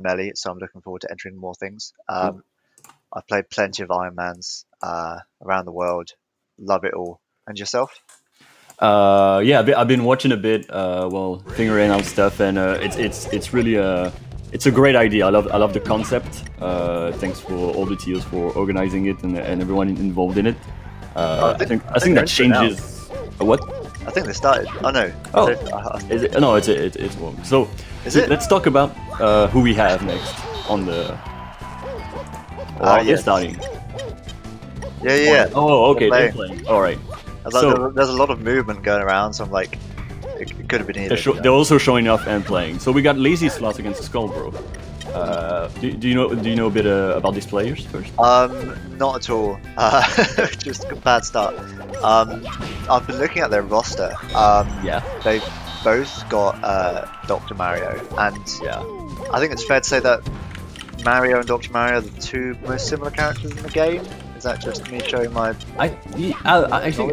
melee, so I'm looking forward to entering more things. Cool. I've played plenty of Iron Mans around the world. Love it all. And yourself? Yeah, I've been watching a bit, figuring out stuff, and it's really it's a great idea. I love the concept. Thanks for all the TOs for organizing it and everyone involved in it. I think that changes. What? I think they started. Oh no. Oh, is it? No, it's wrong. So let's talk about who we have next on the. Yes. Starting. Yeah. Oh, okay. They're playing. All right. So there's a lot of movement going around, so I'm like, it could have been either. They're also showing off and playing. So we got LazyyySloth against skullbro. Do you know a bit about these players first? Not at all. Just a bad start. I've been looking at their roster. Yeah. They've both got Dr. Mario, and yeah, I think it's fair to say that Mario and Dr. Mario are the two most similar characters in the game. Is that just me showing my? I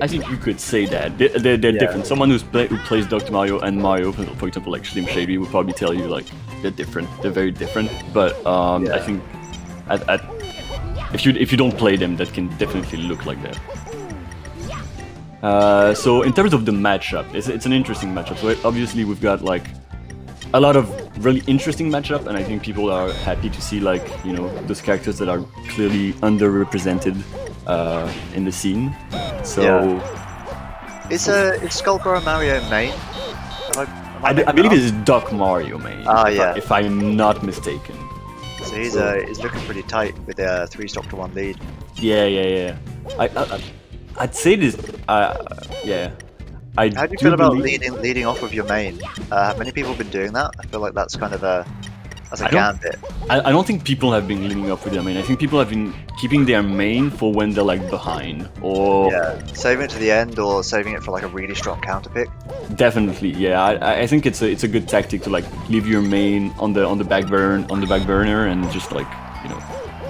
think you could say that they're different. Someone who plays Dr. Mario and Mario, for example, like Slim Shady, would probably tell you like they're different. They're very different. But I think if you don't play them, that can definitely look like that. So in terms of the matchup, it's an interesting matchup. So obviously we've got like a lot of really interesting matchup, and I think people are happy to see like those characters that are clearly underrepresented in the scene. So is skullbro Mario main? I believe it's Doc Mario main. If I'm not mistaken. So he's looking pretty tight with a 3-stock to 1 lead. Yeah. I'd say this. Yeah. How do you feel about leading off with your main? Have many people been doing that? I feel like that's kind of a gambit. I don't think people have been leading off with their main. I think people have been keeping their main for when they're like behind, or saving it to the end, or saving it for like a really strong counter pick. Definitely, yeah. I think it's a good tactic to like leave your main on the back burner, and just like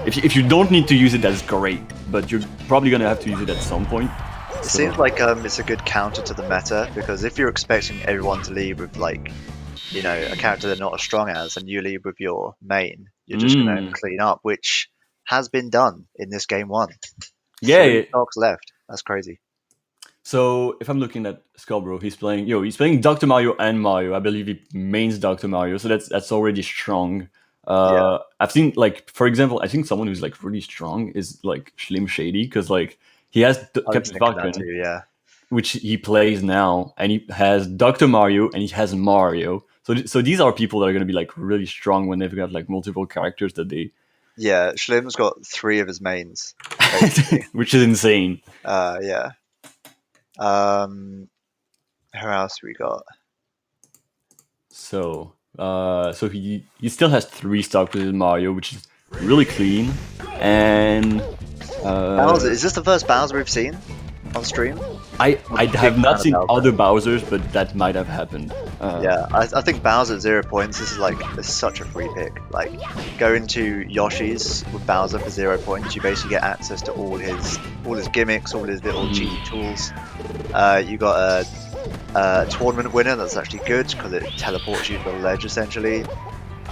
if you don't need to use it, that's great. But you're probably gonna have to use it at some point. It seems like it's a good counter to the meta, because if you're expecting everyone to lead with like, a character they're not as strong as, and you lead with your main, you're just going to clean up, which has been done in this game 1. Yeah, 3 stocks left. That's crazy. So if I'm looking at skullbro, he's playing Dr. Mario and Mario. I believe he mains Dr. Mario, so that's already strong. I've seen like, for example, I think someone who's like really strong is like Slim Shady, because like he has Captain Falcon, which he plays now, and he has Dr. Mario and he has Mario. So these are people that are going to be like really strong when they've got like multiple characters that they. Yeah, Schlim's got 3 of his mains, which is insane. Yeah. Who else we got? So he still has 3 stocks with Mario, which is really clean. And Bowser, is this the first Bowser we've seen on stream? I have not seen other Bowsers, but that might have happened. I think Bowser at 0 points, this is such a free pick. Like, go into Yoshi's with Bowser for 0 points, you basically get access to all his gimmicks, all his little cheaty tools. You got a tournament winner that's actually good because it teleports you to the ledge essentially.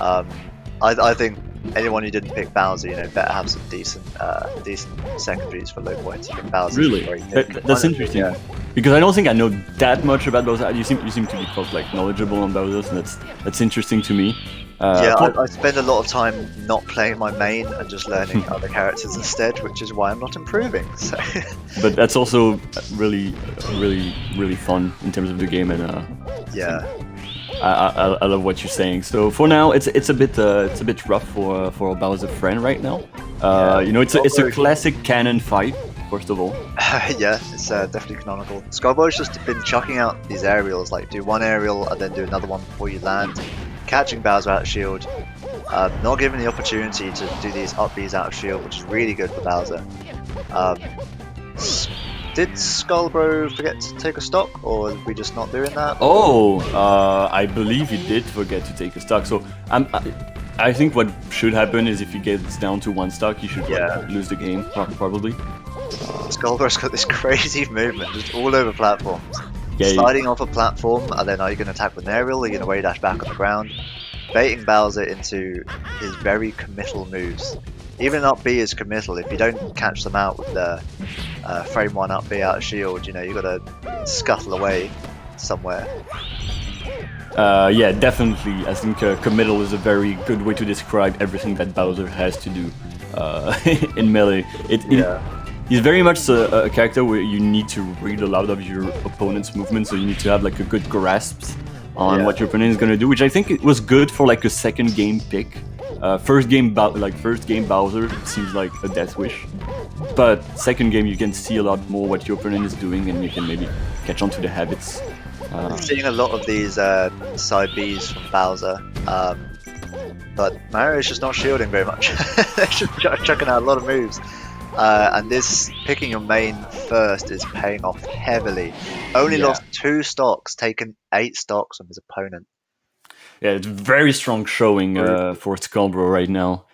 I think anyone who didn't pick Bowser, better have some decent secondaries for low points. I think Bowser really? That's interesting. Yeah. Because I don't think I know that much about Bowser. You seem to be both like knowledgeable on Bowser, and that's interesting to me. I spend a lot of time not playing my main and just learning other characters instead, which is why I'm not improving. So. But that's also really fun in terms of the game, and I love what you're saying. So for now, it's a bit rough for a Bowser friend right now. It's a classic canon fight. First of all, it's definitely canonical. Skullbro's just been chucking out these aerials, like do one aerial and then do another one before you land, catching Bowser out of shield, not given the opportunity to do these up Bs out of shield, which is really good for Bowser. Did skullbro forget to take a stock, or are we just not doing that? I believe he did forget to take a stock. So I think what should happen is if he gets down to 1 stock, he should lose the game, probably. Skullbro's got this crazy movement just all over platforms. Sliding off a platform, and then are you going to attack with an aerial, or are you going to way dash back on the ground? baiting Bowser into his very committal moves. Even up B is committal. If you don't catch them out with the frame 1 up B out of shield, you know, you gotta scuttle away somewhere. Yeah, definitely. I think committal is a very good way to describe everything that Bowser has to do in Melee. He's very much a character where you need to read a lot of your opponent's movements, so you need to have like a good grasp on what your opponent is gonna do, which I think it was good for like a second game pick. First game Bowser seems like a death wish, but second game you can see a lot more what your opponent is doing, and you can maybe catch on to the habits. I'm seeing a lot of these side Bs from Bowser, but Mario's just not shielding very much. They're just chucking out a lot of moves. And this picking your main first is paying off heavily. Only lost 2 stocks, taken 8 stocks from his opponent. Yeah, it's very strong showing for Skullbro right now.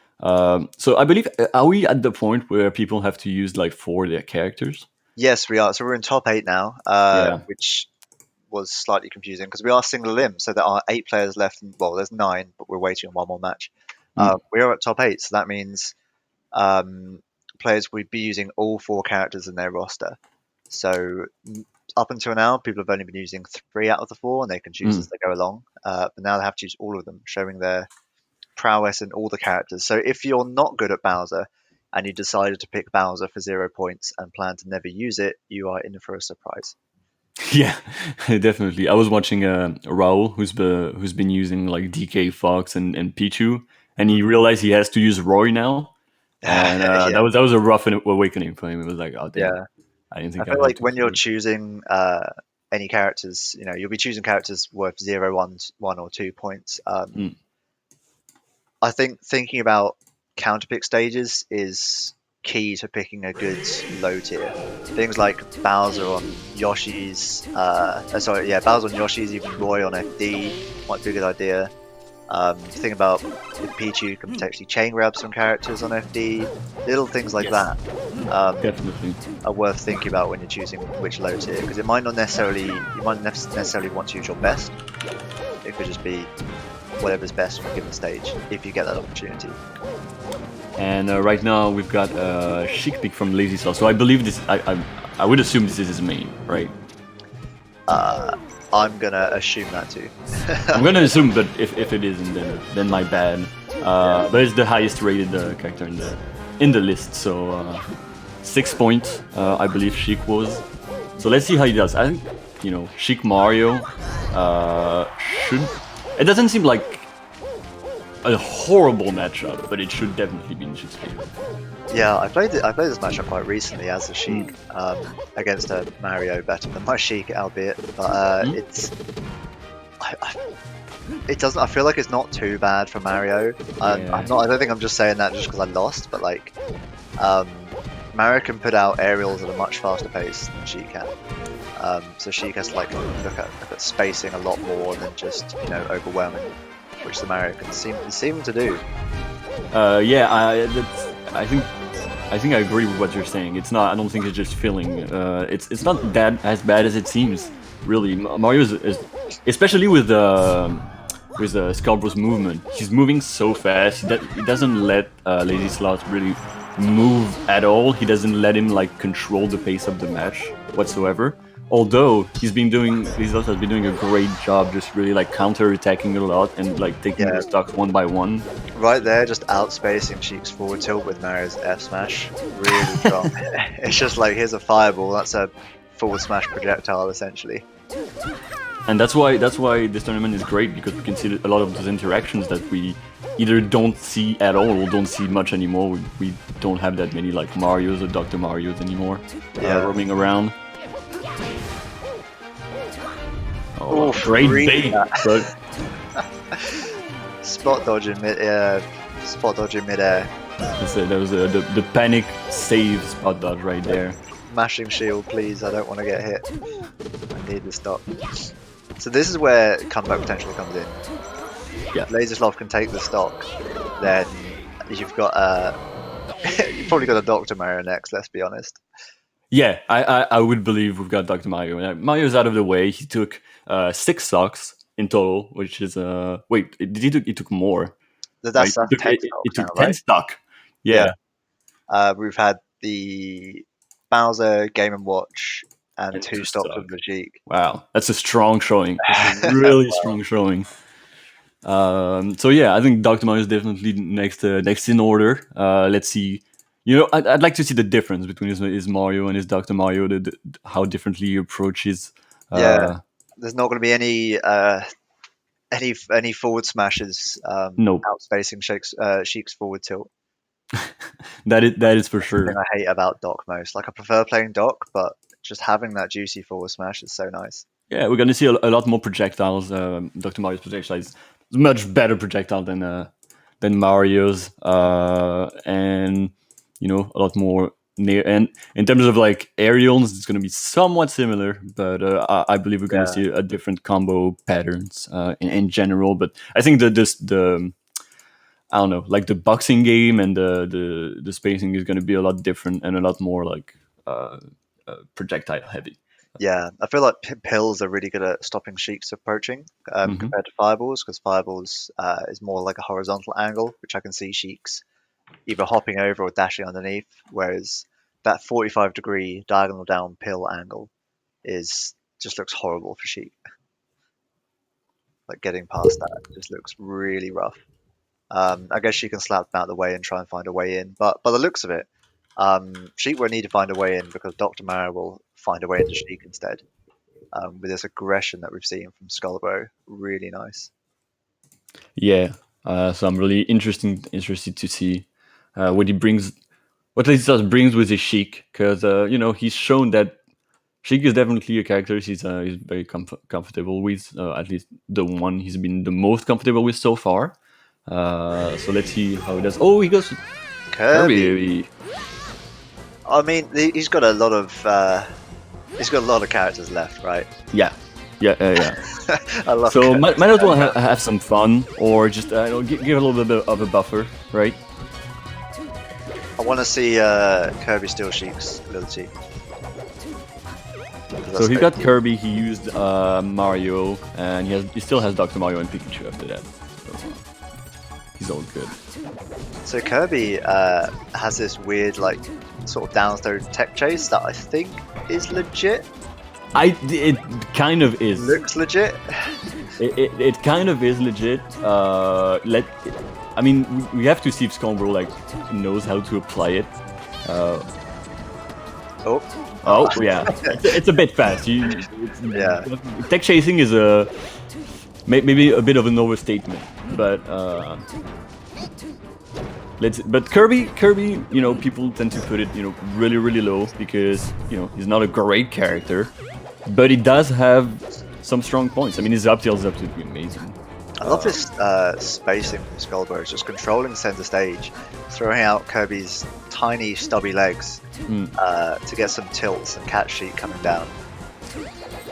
So I believe, are we at the point where people have to use like 4 their characters? Yes, we are. So we're in top 8 now, which was slightly confusing because we are single limb. So there are 8 players left. Well, there's 9, but we're waiting on 1 more match. We are at top 8, so that means players would be using all 4 characters in their roster. So up until now, people have only been using 3 out of the 4, and they can choose as they go along. But now they have to use all of them, showing their prowess in all the characters. So if you're not good at Bowser and you decided to pick Bowser for 0 points and plan to never use it, you are in for a surprise. Yeah, definitely. I was watching Raul, who's been using like DK Fox and Pichu, and he realized he has to use Roy now, and that was a rough awakening for him. It was like, oh damn, I didn't think I feel like when you're choosing any characters, you know, you'll be choosing characters worth 0, 1, or 2 points. I think thinking about counterpick stages is key to picking a good low tier. Things like Bowser on Yoshi's, Bowser on Yoshi's, even Roy on FD might be a good idea. Think about if Pichu can potentially chain grab some characters on FD, little things like that definitely are worth thinking about when you're choosing which low tier, because it might not necessarily want to use your best. It could just be whatever's best on a given stage if you get that opportunity. And right now we've got Chic pick from LazyyySloth. So I believe this. I would assume this is his main, right? I'm gonna assume that too. I'm gonna assume, but if it isn't, then my bad. But it's the highest rated character in the list. So 6 points, I believe Chic was. So let's see how he does. I think Chic Mario should. It doesn't seem like a horrible matchup, but it should definitely be in Chic's favor. Yeah, I played this matchup quite recently as a Chic against a Mario, better than my Chic, albeit. But it doesn't. I feel like it's not too bad for Mario. I don't think I'm just saying that just because I lost, but like Mario can put out aerials at a much faster pace than Chic can. So Chic has to like look at spacing a lot more than just overwhelming, which the Mario can seem to do. I think I agree with what you're saying. It's not. I don't think it's just feeling. It's not that as bad as it seems. Really, Mario is especially with Skullbro's movement. He's moving so fast. He doesn't let LazyyySloth really move at all. He doesn't let him like control the pace of the match whatsoever. Although LazyyySloth has been doing a great job, just really like counter-attacking a lot and like taking the stocks one by one. Right there, just outspacing Chic's forward tilt with Mario's F smash. Really strong. It's just like, here's a fireball. That's a forward smash projectile essentially. And that's why this tournament is great, because we can see a lot of those interactions that we either don't see at all or don't see much anymore. We don't have that many like Marios or Dr. Marios anymore roaming around. Oh, great bait! Spot dodging midair. That was the panic save spot dodge right there. Mashing shield, please. I don't want to get hit. I need the stock. So this is where comeback potential comes in. Yeah. LazyyySloth can take the stock, then you've got you've probably got a Dr. Mario next. Let's be honest. Yeah, I would believe we've got Dr. Mario. Mario's out of the way. He took 6 stocks. in total, which is wait, it took more, right? That's 10 It stocks now, took 10 right? stock. Yeah. Yeah, We've had the Bowser, Game and Watch, and and 2 2 stocks of stock. Lezyy. Wow, that's a strong showing. That's a really strong showing. So yeah, I think Dr. Mario is definitely next in order. Let's see. I'd like to see the difference between his Mario and his Dr. Mario, how differently he approaches. Yeah, Uh, there's not going to be any forward smashes no, outspacing Sheik's forward tilt. that is for That's the thing sure. I hate about Doc most. Like I prefer playing Doc, but just having that juicy forward smash is so nice. Yeah, we're gonna see a lot more projectiles. Dr. Mario's projectile is much better projectile than Mario's, and a lot more near. And in terms of like aerials, it's gonna be somewhat similar, but I believe we're gonna Yeah, see a different combo patterns in general. But I think the I don't know, like the boxing game and the spacing is gonna be a lot different and a lot more like uh, projectile heavy. yeah. I feel like pills are really good at stopping Sheik's approaching Hmm. compared to fireballs, because fireballs is more like a horizontal angle, which I can see Sheik's either hopping over or dashing underneath, whereas that 45-degree diagonal down pill angle is just looks horrible for Sheik. Like getting past that just looks really rough. I guess she can slap them out of the way and try and find a way in, but by the looks of it, Sheik won't need to find a way in because Dr. Mario will find a way into Sheik instead. With this aggression that we've seen from Skullbro, really nice. Yeah, so I'm really interested to see what he brings, what LazyyySloth brings with his Sheik, because he's shown that Sheik is definitely a character he's very comfortable with, at least the one he's been the most comfortable with so far. So let's see how he does. Oh, he goes Kirby. Kirby. I mean, he's got a lot of characters left, right? Yeah, yeah. I love So Kirby. might as well have some fun, or just give a little bit of a buffer, right? I want to see Kirby steal Sheik's ability. So he got Kirby, he used Mario, and he still has Dr. Mario and Pikachu after that. So he's all good. So Kirby has this weird, like, sort of down throw tech chase that I think is legit. It kind of is. Looks legit. It kind of is legit. I mean, we have to see if Skullbro like knows how to apply it. Oh yeah, it's a bit fast. Yeah. Tech chasing is maybe a bit of an overstatement, but but Kirby, people tend to put it, really low because he's not a great character, but he does have some strong points. I mean, his up tilt is absolutely amazing. I love this spacing from Skullbro. It's just controlling center stage, throwing out Kirby's tiny stubby legs to get some tilts and catch Sheik coming down.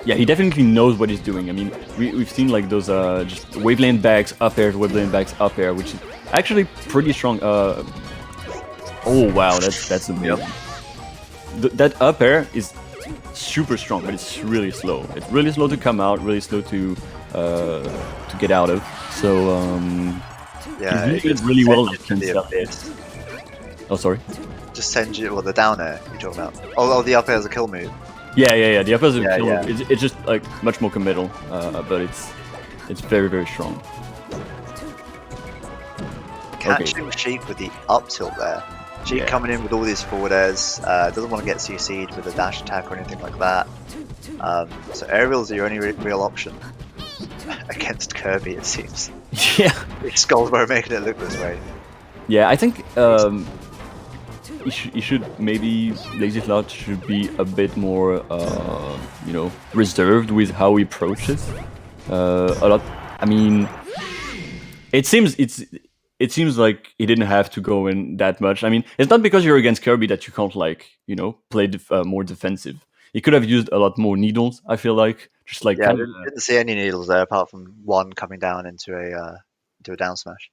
Yeah, he definitely knows what he's doing. I mean, we've seen like those just wavelength backs, up air, wavelength backs, up air, which is actually pretty strong. Oh wow, that's amazing. That up air is super strong, but it's really slow. It's really slow to come out, really slow to get out of. So Yeah, he's using it really well. Abyss. Oh, sorry. Just send you, well, the down air you're talking about. Oh, the up air is a kill move. Yeah. The opposite Yeah, kill yeah. it's just like much more committal, but it's very strong. Catching Sheik with the up tilt there. Sheik coming in with all these forward airs, doesn't want to get CC'd with a dash attack or anything like that. So aerials are your only real option against Kirby, it seems. Yeah. Skullbro making it look this way. Yeah, I think he should maybe LazyyySloth should be a bit more reserved with how he approaches. A lot. I mean, it seems like he didn't have to go in that much. I mean, it's not because you're against Kirby that you can't play more defensive. He could have used a lot more needles. I feel like just like Yeah, I didn't see any needles there apart from one coming down into a down smash.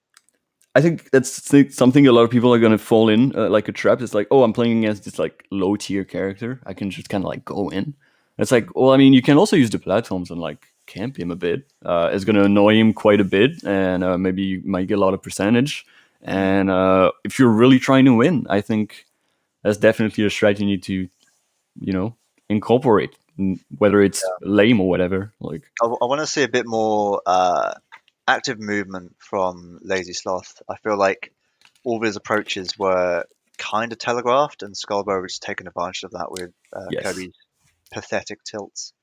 I think that's something a lot of people are gonna fall in like a trap. It's like, oh, I'm playing against this like low tier character. I can just kind of like go in. It's like, well, I mean, you can also use the platforms and like camp him a bit. It's going to annoy him quite a bit, and maybe you might get a lot of percentage. And if you're really trying to win, I think that's definitely a strategy you need to, incorporate, whether it's lame or whatever. Like, I want to see a bit more active movement from LazyyySloth. I feel like all of his approaches were kind of telegraphed, and Skullbro was taking advantage of that with yes, Kirby's pathetic tilts.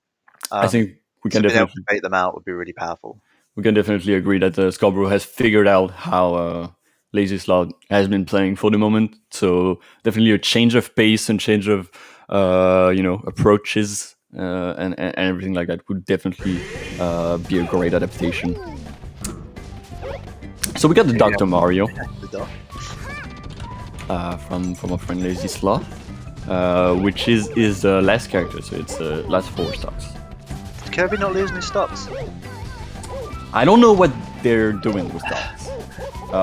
I think we So can being able to definitely bait them out would be really powerful. agree that Scarborough has figured out how LazyyySloth has been playing for the moment. So definitely a change of pace and change of approaches and everything like that would definitely be a great adaptation. So we got the Dr. Mario The doc. from our friend LazyyySloth, which is his last character. So it's last 4 stocks. Did Kirby not lose any stocks? I don't know what they're doing with stocks.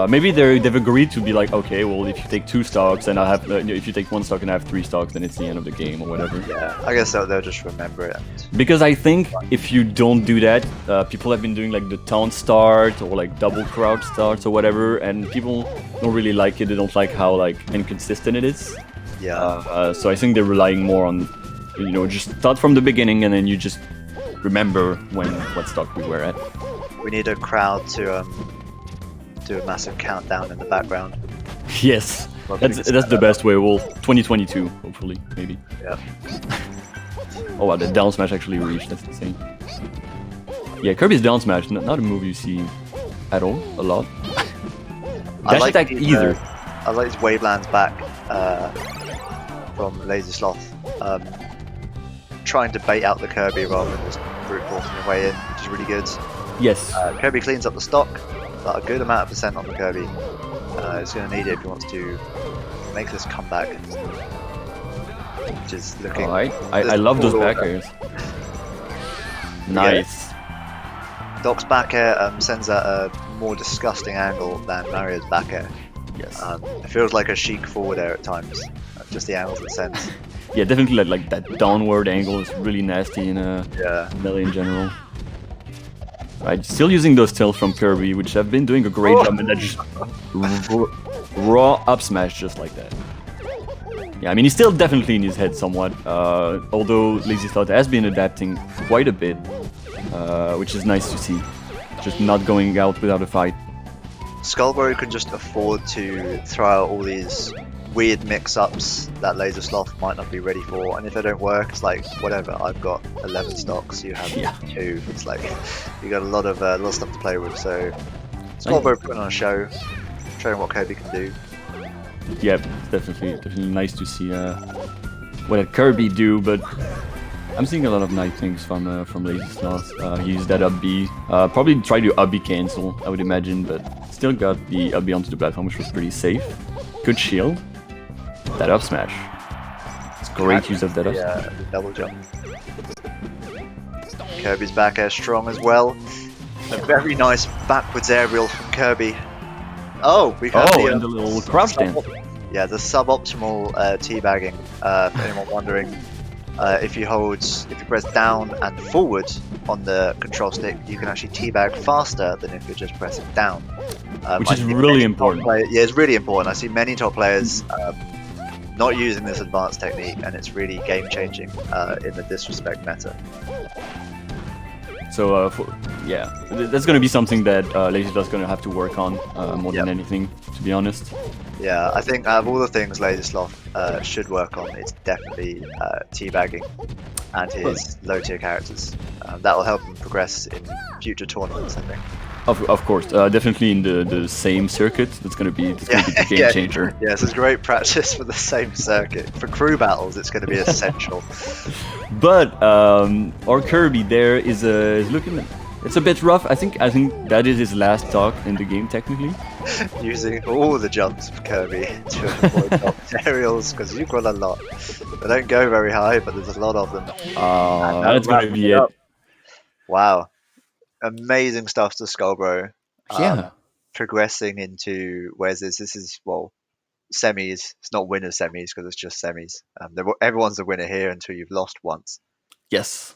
Maybe they've agreed to be like, okay, well, if you take 2 stocks and I have, if you take 1 stock and I have 3 stocks, then it's the end of the game or whatever. Yeah, I guess they'll just remember it. Because I think if you don't do that, people have been doing like the taunt start or like double crouch starts or whatever, and people don't really like it. They don't like how like inconsistent it is. Yeah. So I think they're relying more on, just start from the beginning and then you just remember what stock we were at. We need a crowd to do a massive countdown in the background. Yes, that's the best way. Well, 2022, hopefully, maybe. Yeah. Oh wow, the down smash actually reached. That's insane. Yeah, Kirby's down smash, not a move you see at all, a lot. Dash attack either. I like his Wavelands back from LazyyySloth, trying to bait out the Kirby rather than just brute forcing your way in, which is really good. Yes. Kirby cleans up the stock, but a good amount of percent on the Kirby. He's going to need it if he wants to make this comeback. Which is looking. Alright, I love those back airs. Nice. Doc's back air sends out a more disgusting angle than Mario's back air. Yes. It feels like a chic forward air at times. Just the angles it sends. Yeah, definitely like that downward angle is really nasty in melee in general. Right, still using those tilts from Kirby, which have been doing a great job, and that just raw up smash just like that. Yeah, I mean, he's still definitely in his head somewhat, although LazyyySloth has been adapting quite a bit, which is nice to see. Just not going out without a fight. Skullbro can just afford to throw out all these weird mix-ups that LazyyySloth might not be ready for, and if they don't work, it's like, whatever, I've got 11 stocks, you have 2. It's like, you got a lot of stuff to play with, so Skullbro putting on a show, showing what Kirby can do. Yeah, definitely nice to see what a Kirby do, but I'm seeing a lot of nice things from LazyyySloth. He used that up B, probably try to up B cancel, I would imagine, but still got the up B onto the platform, which was pretty safe. Good shield. That up smash. It's great use of that up smash. Yeah, the double jump. Kirby's back air strong as well. A very nice backwards aerial from Kirby. Oh, we got the little crouch dance. Yeah, the suboptimal teabagging. For anyone wondering, if you press down and forward on the control stick, you can actually teabag faster than if you're just pressing down. Which is really important. Yeah, it's really important. I see many top players not using this advanced technique, and it's really game changing in the disrespect meta. So that's going to be something that LazyyySloth's going to have to work on more than anything, to be honest. Yeah, I think out of all the things LazyyySloth should work on, it's definitely teabagging and his low tier characters. That will help him progress in future tournaments, I think. Of course, definitely in the same circuit. That's going to be the game changer. Yes, it's great practice for the same circuit. For crew battles, it's going to be essential. But our Kirby there is looking. It's a bit rough. I think that is his last talk in the game technically. Using all the jumps of Kirby to avoid top aerials because you've got a lot. They don't go very high, but there's a lot of them. That's going to be it. Wow. Amazing stuff to Skullbro. Yeah. Progressing into, where's this? This is, well, semis. It's not winners semis because it's just semis. Everyone's a winner here until you've lost once. Yes.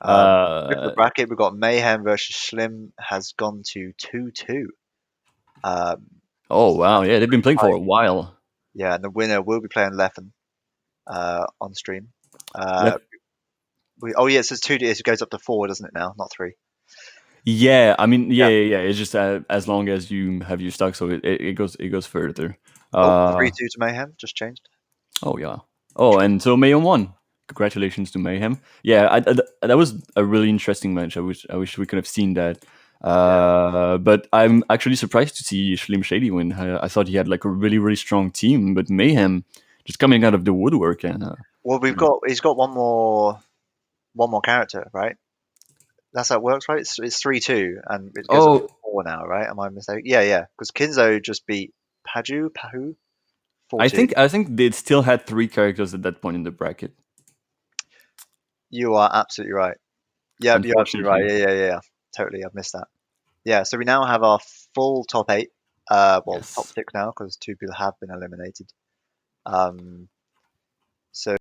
Look at the Uh, bracket. We've got Mayhem versus Schlim has gone to 2-2. Um, oh wow, that's yeah, they've been playing for tight. a while. Yeah, and the winner will be playing Leffen on stream. Uh, Left. oh yeah, it says 2. It goes up to 4, doesn't it now? Not 3. Yeah, I mean, Yeah. yeah. It's just as long as you have your stock, so it goes further. Oh, Uh, 3-2 to Mayhem. Just changed. oh yeah. Oh, and so Mayhem won. Congratulations to Mayhem. Yeah, that was a really interesting match. I wish we could have seen that. Yeah. But I'm actually surprised to see Slim Shady win. I thought he had like a really really strong team, but Mayhem just coming out of the woodwork and Well, he's got one more character, right? That's how it works, right? It's 3-2, and it goes up to oh, 4 now, right? Am I mistaken? Yeah, yeah. Because Kinzo just beat Pahu I 4-2. think I think they still had three characters at that point in the bracket. You are absolutely right. Yeah, you're absolutely right. Unfortunately, Yeah, yeah, yeah, yeah. Totally, I've missed that. Yeah, so we now have our full top 8. Well, top yes. 6 now because 2 people have been eliminated. Um, so